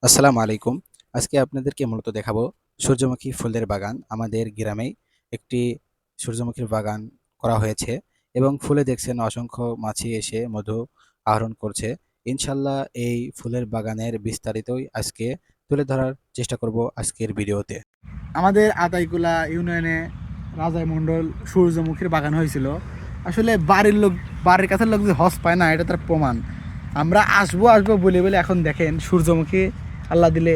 আসসালামু আলাইকুম। আজকে আপনাদেরকে মূলত দেখাবো সূর্যমুখী ফুলের বাগান। আমাদের গ্রামেই একটি সূর্যমুখীর বাগান করা হয়েছে এবং ফুলে দেখছেন অসংখ্য মাছি এসে মধু আহরণ করছে। ইনশাল্লাহ এই ফুলের বাগানের বিস্তারিতই আজকে তুলে ধরার চেষ্টা করব আজকের ভিডিওতে। আমাদের আতাইকুলা ইউনিয়নে রাজাই মণ্ডল সূর্যমুখীর বাগান হয়েছিল। আসলে বাড়ির কাছের লোক যে হজ পায় না, এটা তার প্রমাণ। আমরা আসবো আসবো বলে বলে এখন দেখেন সূর্যমুখী আল্লাহ দিলে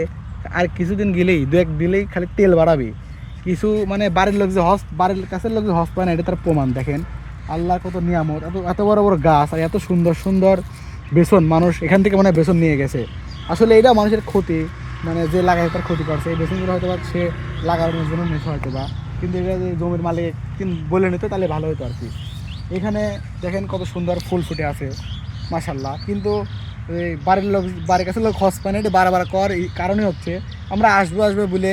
আর কিছুদিন গেলেই দু এক দিলেই খালি তেল বাড়াবে কিছু। মানে বাড়ির কাছের লোক যে হজ পায় না, এটা তার প্রমাণ। দেখেন আল্লাহ কত নিয়ামত, এত এত বড় বড় গাছ আর এত সুন্দর সুন্দর বেসন। মানুষ এখান থেকে মানে বেসন নিয়ে গেছে। আসলে এটা মানুষের ক্ষতি, মানে যে লাগায় তার ক্ষতি করছে। এই বেসনগুলো হয়তো বা সে লাগানোর জন্য নেশা হয়তো বা, কিন্তু এটা যে জমির মালিক বলে নিত তাহলে ভালো হতো আর কি। এখানে দেখেন কত সুন্দর ফুল ফুটে আছে মাশাল্লাহ। কিন্তু এই বাড়ির কাছে লোক হজ পায় না, এটা বারবার কর এই কারণে হচ্ছে আমরা আসবো আসবো বলে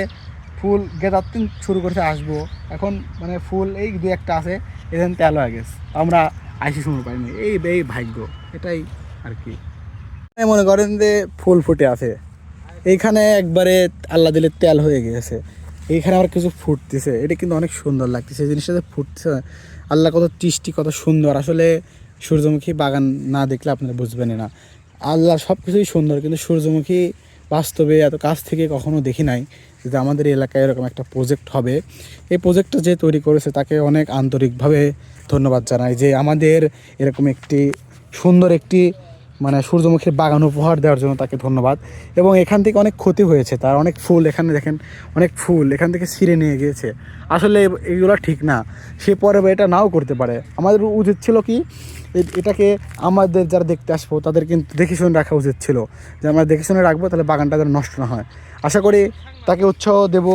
ফুল গেঁদার দিন শুরু করছে আসবো। এখন মানে ফুল এই দু একটা আছে, এখানে তেল হয়ে গেছে, আমরা আইসি সময় পাইনি। এই এই ভাগ্য, এটাই আর কি। মনে করেন যে ফুল ফুটে আছে এইখানে, একবারে আল্লাহ দিলে তেল হয়ে গেছে। এইখানে আবার কিছু ফুটতেছে, এটা কিন্তু অনেক সুন্দর লাগতেছে। এই জিনিসটা যে ফুটছে, আল্লাহ কত সৃষ্টি কত সুন্দর। আসলে সূর্যমুখী বাগান না দেখলে আপনারা বুঝবেনই না। আল্লাহ সব কিছুই সুন্দর, কিন্তু সূর্যমুখী বাস্তবে এত কাছ থেকে কখনো দেখি নাই যে আমাদের এলাকায় এরকম একটা প্রজেক্ট হবে। এই প্রজেক্টটা যে তৈরি করেছে তাকে অনেক আন্তরিকভাবে ধন্যবাদ জানাই, যে আমাদের এরকম একটি সুন্দর একটি মানে সূর্যমুখীর বাগান উপহার দেওয়ার জন্য তাকে ধন্যবাদ। এবং এখান থেকে অনেক ক্ষতি হয়েছে তার, অনেক ফুল এখানে দেখেন, অনেক ফুল এখান থেকে ছিঁড়ে নিয়ে গিয়েছে। আসলে এগুলো ঠিক না, সে পরে এটা নাও করতে পারে। আমাদের উচিত ছিল কি, এটাকে আমাদের যারা দেখতে আসবো তাদের কিন্তু দেখে শুনে রাখা উচিত ছিল, যে আমরা দেখে শুনে রাখবো, তাহলে বাগানটা যেন নষ্ট না হয়। আশা করি তাকে উৎসাহ দেবো।